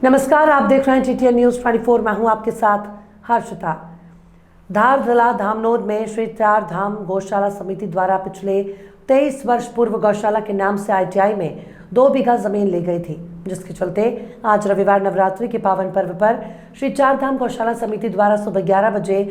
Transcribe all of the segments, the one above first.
नमस्कार, आप देख रहे हैं TTN न्यूज़ 24। मैं हूं आपके साथ हर्षिता। धार जिला धामनोद में श्री चार धाम गौशाला समिति द्वारा पिछले 23 वर्ष पूर्व गौशाला के नाम से ITI में 2 बीघा जमीन ली गई थी, जिसके चलते आज रविवार नवरात्रि के पावन पर्व पर श्री चार धाम गौशाला समिति द्वारा सुबह 11 बजे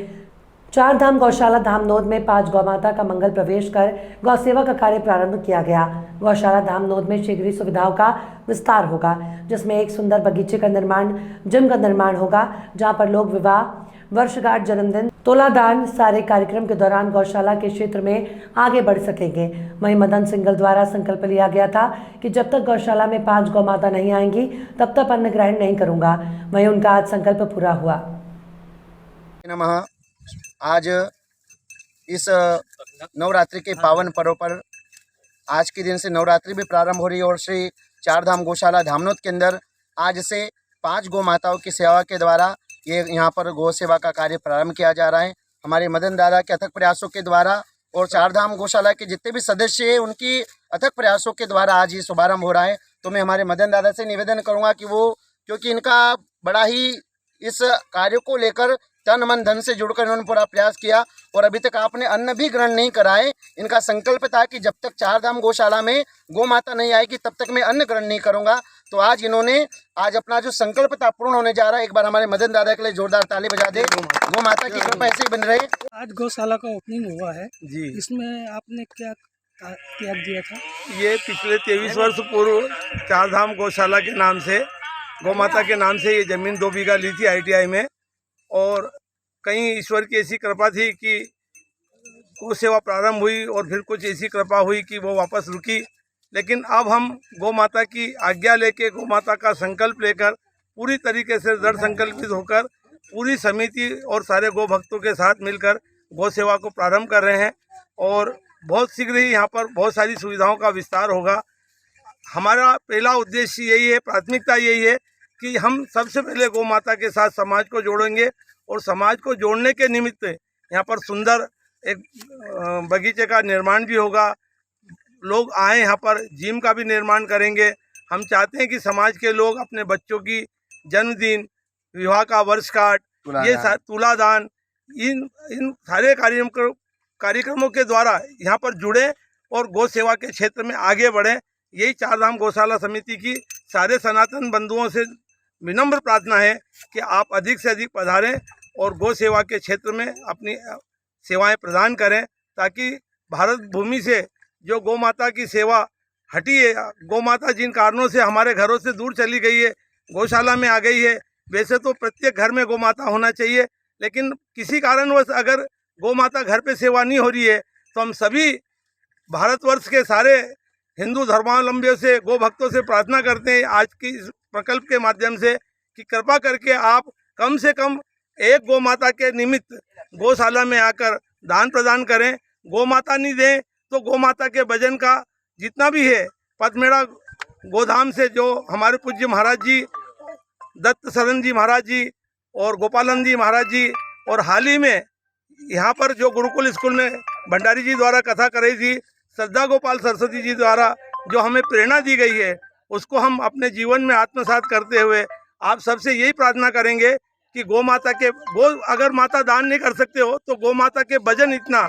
चार धाम गौशाला धामनोद में 5 गौमाता का मंगल प्रवेश कर गौ सेवा का कार्य प्रारंभ किया गया। गौशाला धामनोद में शीघ्र ही सुविधाओं का विस्तार होगा, जिसमें एक सुंदर बगीचे का निर्माण, जिम का निर्माण होगा, जहां पर लोग विवाह, वर्षगांठ, जन्मदिन, तोलादान सारे कार्यक्रम के दौरान गौशाला के क्षेत्र में आगे बढ़ सकेंगे। वहीं मदन सिंगल द्वारा संकल्प लिया गया था कि जब तक गौशाला में 5 गौमाता नहीं आएंगी तब तक अन्न ग्रहण नहीं करूंगा। वहीं उनका आज संकल्प पूरा हुआ। आज इस नवरात्रि के पावन पर्व पर आज के दिन से नवरात्रि भी प्रारंभ हो रही है और श्री चार धाम गौशाला धामनोद के अंदर आज से 5 गौ माताओं की सेवा के द्वारा ये यहाँ पर गौ सेवा का कार्य प्रारंभ किया जा रहा है। हमारे मदन दादा के अथक प्रयासों के द्वारा और चार धाम गौशाला के जितने भी सदस्य हैं उनकी अथक प्रयासों के द्वारा आज ये शुभारंभ हो रहा है। तो मैं हमारे मदन दादा से निवेदन करूँगा कि वो, क्योंकि इनका बड़ा ही इस कार्य को लेकर तन मन धन से जुड़कर इन्होंने पूरा प्रयास किया और अभी तक आपने अन्न भी ग्रहण नहीं कराए। इनका संकल्प था कि जब तक चार धाम गौशाला में गौ माता नहीं आएगी तब तक मैं अन्न ग्रहण नहीं करूंगा। तो आज इन्होंने अपना जो संकल्प था पूर्ण होने जा रहा है। एक बार हमारे मदन दादा के लिए जोरदार ताली बजा दे। गौ माता की कृपा ऐसे ही बन रहे। आज गौशाला का ओपनिंग हुआ है जी, इसमें आपने क्या त्याग दिया था? ये पिछले 23 वर्ष पूर्व चार धाम गौशाला के नाम से, गौ माता के नाम से ये ज़मीन 2 बीघा ली थी ITI में और कहीं ईश्वर की ऐसी कृपा थी कि गौ सेवा प्रारंभ हुई और फिर कुछ ऐसी कृपा हुई कि वो वापस रुकी। लेकिन अब हम गौ माता की आज्ञा लेके, गौ माता का संकल्प लेकर पूरी तरीके से दृढ़ संकल्पित होकर पूरी समिति और सारे गौ भक्तों के साथ मिलकर गौ सेवा को प्रारंभ कर रहे हैं और बहुत शीघ्र ही यहाँ पर बहुत सारी सुविधाओं का विस्तार होगा। हमारा पहला उद्देश्य यही है, प्राथमिकता यही है कि हम सबसे पहले गौ माता के साथ समाज को जोड़ेंगे और समाज को जोड़ने के निमित्त यहाँ पर सुंदर एक बगीचे का निर्माण भी होगा। लोग आए, यहाँ पर जिम का भी निर्माण करेंगे। हम चाहते हैं कि समाज के लोग अपने बच्चों की जन्मदिन, विवाह का वर्षगांठ, ये तुलादान, इन सारे कार्यक्रमों के द्वारा यहाँ पर जुड़े और गौ सेवा के क्षेत्र में आगे बढ़े। यही चार धाम गौशाला समिति की सारे सनातन बंधुओं से विनम्र प्रार्थना है कि आप अधिक से अधिक पधारें और गौ सेवा के क्षेत्र में अपनी सेवाएं प्रदान करें, ताकि भारत भूमि से जो गौ माता की सेवा हटी है, गौ माता जिन कारणों से हमारे घरों से दूर चली गई है, गौशाला में आ गई है। वैसे तो प्रत्येक घर में गौ माता होना चाहिए, लेकिन किसी कारणवश अगर गौ माता घर पे सेवा नहीं हो रही है तो हम सभी भारतवर्ष के सारे हिंदू धर्मावलंबियों से, गौ भक्तों से प्रार्थना करते हैं आज की इस प्रकल्प के माध्यम से कि कृपा करके आप कम से कम एक गौ माता के निमित्त गौशाला में आकर दान प्रदान करें। गौ माता नहीं दें तो गौ माता के भजन का जितना भी है, पथमेड़ा गोधाम से जो हमारे पूज्य महाराज जी, दत्त शरण जी महाराज जी और गोपालन जी महाराज जी, और हाल ही में यहाँ पर जो गुरुकुल स्कूल में भंडारी जी द्वारा कथा कराई थी, श्रद्धा गोपाल सरस्वती जी द्वारा जो हमें प्रेरणा दी गई है, उसको हम अपने जीवन में आत्मसात करते हुए आप सबसे यही प्रार्थना करेंगे कि गौ माता के अगर माता दान नहीं कर सकते हो तो गौ माता के भजन, इतना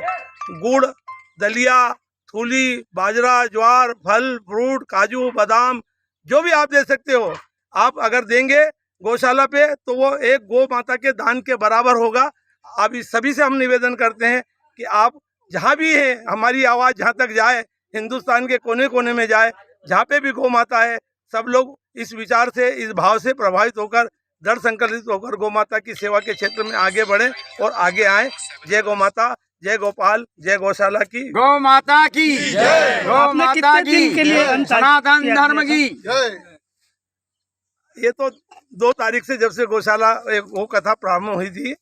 गुड़, दलिया, थूली, बाजरा, ज्वार, फल फ्रूट, काजू, बादाम, जो भी आप दे सकते हो, आप अगर देंगे गौशाला पे तो वो एक गौ माता के दान के बराबर होगा। अब इस सभी से हम निवेदन करते हैं कि आप जहाँ भी हैं, हमारी आवाज़ जहाँ तक जाए, हिंदुस्तान के कोने कोने में जाए, जहाँ पे भी गौ माता है, सब लोग इस विचार से, इस भाव से प्रभावित होकर, दृढ़ संकल्पित होकर गौ माता की सेवा के क्षेत्र में आगे बढ़ें और आगे आएं। जय गौ माता, जय गोपाल, जय गौशाला की। गौ माता की जय, गौ माता की, सनातन धर्म की जय। ये तो 2 तारीख से जब से गौशाला वो कथा प्रारंभ हुई थी,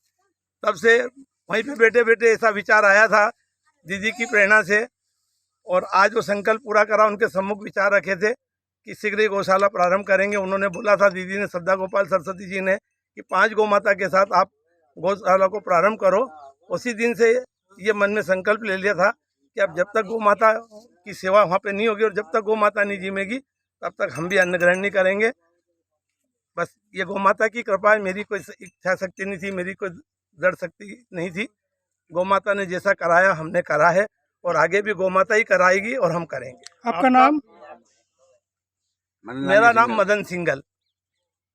तब से वहीं पे बैठे बैठे ऐसा विचार आया था दीदी की प्रेरणा से, और आज वो संकल्प पूरा करा। उनके सम्मुख विचार रखे थे कि शीघ्र ही गौशाला प्रारंभ करेंगे। उन्होंने बोला था, दीदी ने, श्रद्धा गोपाल सरस्वती जी ने, कि 5 गौ माता के साथ आप गौशाला को प्रारंभ करो। उसी दिन से ये मन में संकल्प ले लिया था कि अब जब तक गौ माता की सेवा वहाँ पे नहीं होगी और जब तक गौ माता नहीं जिमेगी तब तक हम भी अन्न ग्रहण नहीं करेंगे। बस ये गौ माता की कृपा है, मेरी कोई इच्छा शक्ति नहीं थी, मेरी कोई जड़ शक्ति नहीं थी। गौ माता ने जैसा कराया हमने करा है और आगे भी गौ माता ही कराएगी और हम करेंगे। आपका नाम? मेरा नाम मदन सिंगल।